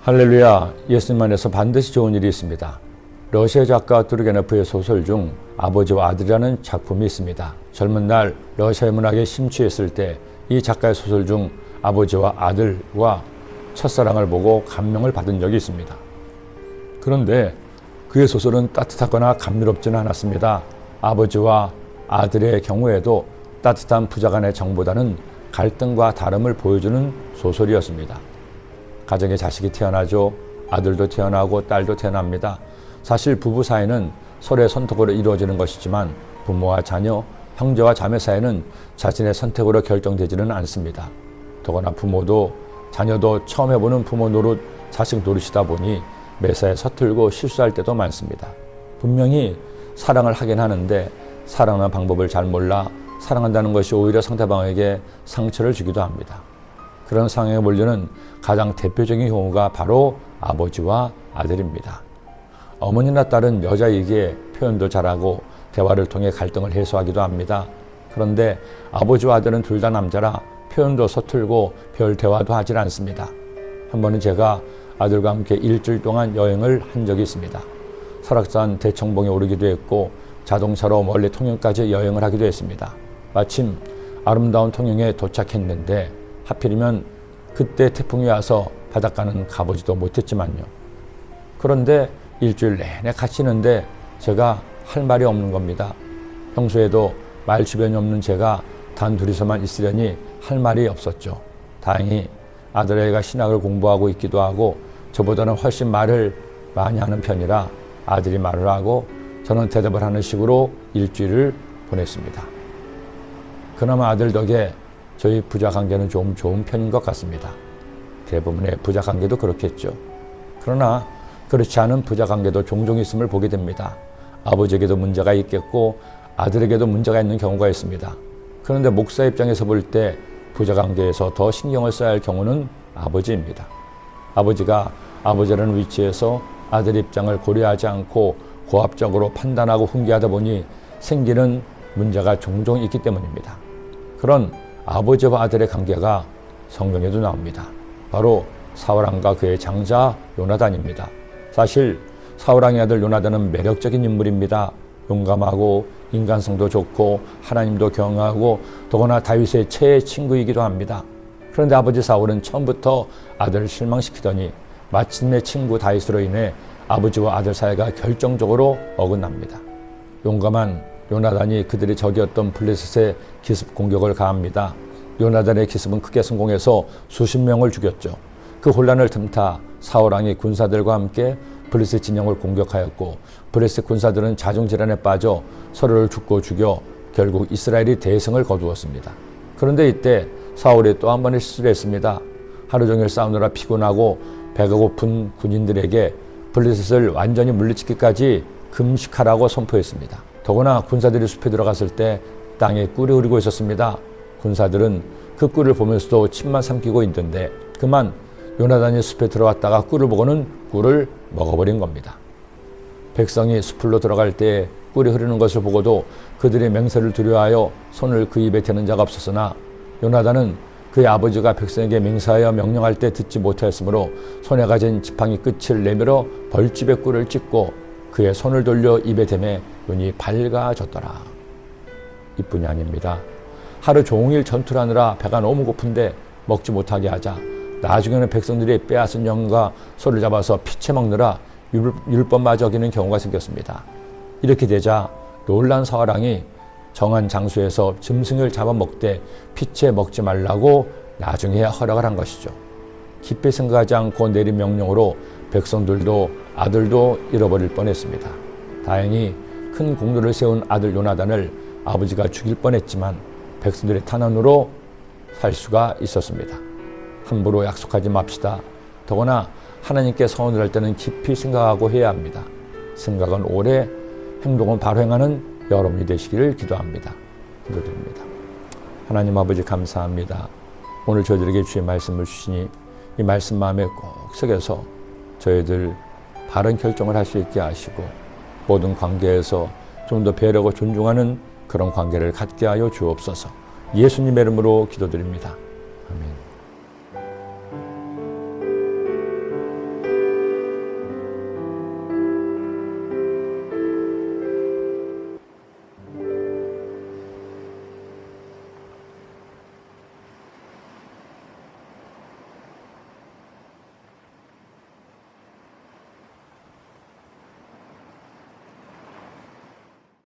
할렐루야, 예수님 안에서 반드시 좋은 일이 있습니다. 러시아 작가 투르게네프의 소설 중 아버지와 아들이라는 작품이 있습니다. 젊은 날 러시아 문학에 심취했을 때 이 작가의 소설 중 아버지와 아들과 첫사랑을 보고 감명을 받은 적이 있습니다. 그런데 그의 소설은 따뜻하거나 감미롭지는 않았습니다. 아버지와 아들의 경우에도 따뜻한 부자간의 정보다는 갈등과 다름을 보여주는 소설이었습니다. 가정에 자식이 태어나죠. 아들도 태어나고 딸도 태어납니다. 사실 부부 사이는 서로의 선택으로 이루어지는 것이지만 부모와 자녀, 형제와 자매 사이는 자신의 선택으로 결정되지는 않습니다. 더구나 부모도 자녀도 처음 해보는 부모 노릇, 자식 노릇이다 보니 매사에 서툴고 실수할 때도 많습니다. 분명히 사랑을 하긴 하는데 사랑하는 방법을 잘 몰라 사랑한다는 것이 오히려 상대방에게 상처를 주기도 합니다. 그런 상황에 몰리는 가장 대표적인 경우가 바로 아버지와 아들입니다. 어머니나 딸은 여자이기에 표현도 잘하고 대화를 통해 갈등을 해소하기도 합니다. 그런데 아버지와 아들은 둘 다 남자라 표현도 서툴고 별 대화도 하질 않습니다. 한 번은 제가 아들과 함께 일주일 동안 여행을 한 적이 있습니다. 설악산 대청봉에 오르기도 했고 자동차로 멀리 통영까지 여행을 하기도 했습니다. 마침 아름다운 통영에 도착했는데 하필이면 그때 태풍이 와서 바닷가는 가보지도 못했지만요. 그런데 일주일 내내 갇히는데 제가 할 말이 없는 겁니다. 평소에도 말 주변이 없는 제가 단 둘이서만 있으려니 할 말이 없었죠. 다행히 아들애가 신학을 공부하고 있기도 하고 저보다는 훨씬 말을 많이 하는 편이라 아들이 말을 하고 저는 대답을 하는 식으로 일주일을 보냈습니다. 그나마 아들 덕에 저희 부자 관계는 좀 좋은 편인 것 같습니다. 대부분의 부자 관계도 그렇겠죠. 그러나 그렇지 않은 부자 관계도 종종 있음을 보게 됩니다. 아버지에게도 문제가 있겠고 아들에게도 문제가 있는 경우가 있습니다. 그런데 목사 입장에서 볼 때 부자 관계에서 더 신경을 써야 할 경우는 아버지입니다. 아버지가 아버지라는 위치에서 아들 입장을 고려하지 않고 고압적으로 판단하고 훈계하다 보니 생기는 문제가 종종 있기 때문입니다. 그런 아버지와 아들의 관계가 성경에도 나옵니다. 바로 사울왕과 그의 장자 요나단입니다. 사실 사울왕의 아들 요나단은 매력적인 인물입니다. 용감하고 인간성도 좋고 하나님도 경외하고 더구나 다윗의 최애 친구이기도 합니다. 그런데 아버지 사울은 처음부터 아들을 실망시키더니 마침내 친구 다윗으로 인해 아버지와 아들 사이가 결정적으로 어긋납니다. 용감한 요나단이 그들의 적이었던 블레셋의 기습 공격을 가합니다. 요나단의 기습은 크게 성공해서 수십 명을 죽였죠. 그 혼란을 틈타 사울왕이 군사들과 함께 블레셋 진영을 공격하였고 블레셋 군사들은 자중질환에 빠져 서로를 죽고 죽여 결국 이스라엘이 대승을 거두었습니다. 그런데 이때 사울이 또 한 번의 실수를 했습니다. 하루 종일 싸우느라 피곤하고 배가 고픈 군인들에게 블레셋을 완전히 물리치기까지 금식하라고 선포했습니다. 더구나 군사들이 숲에 들어갔을 때 땅에 꿀이 흐르고 있었습니다. 군사들은 그 꿀을 보면서도 침만 삼키고 있는데 그만 요나단이 숲에 들어왔다가 꿀을 보고는 꿀을 먹어버린 겁니다. 백성이 숲으로 들어갈 때 꿀이 흐르는 것을 보고도 그들의 맹세를 두려워하여 손을 그 입에 대는 자가 없었으나 요나단은 그의 아버지가 백성에게 맹세하여 명령할 때 듣지 못하였으므로 손에 가진 지팡이 끝을 내밀어 벌집에 꿀을 찍고 그의 손을 돌려 입에 대매 눈이 밝아졌더라. 이뿐이 아닙니다. 하루 종일 전투를 하느라 배가 너무 고픈데 먹지 못하게 하자 나중에는 백성들이 빼앗은 영과 소를 잡아서 피채 먹느라 율법마저 어기는 경우가 생겼습니다. 이렇게 되자 놀란 사울왕이 정한 장소에서 짐승을 잡아먹되 피채 먹지 말라고 나중에 허락을 한 것이죠. 깊이 생각하지 않고 내린 명령으로 백성들도 아들도 잃어버릴 뻔했습니다. 다행히 큰 공로를 세운 아들 요나단을 아버지가 죽일 뻔했지만 백성들의 탄원으로 살 수가 있었습니다. 함부로 약속하지 맙시다. 더구나 하나님께 서원을 할 때는 깊이 생각하고 해야 합니다. 생각은 오래, 행동은 바로 행하는 여러분이 되시기를 기도합니다. 기도드립니다. 하나님 아버지 감사합니다. 오늘 저희들에게 주의 말씀을 주시니 이 말씀 마음에 꼭 새겨서 저희들 바른 결정을 할 수 있게 하시고 모든 관계에서 좀 더 배려하고 존중하는 그런 관계를 갖게 하여 주옵소서. 예수님의 이름으로 기도드립니다. 아멘.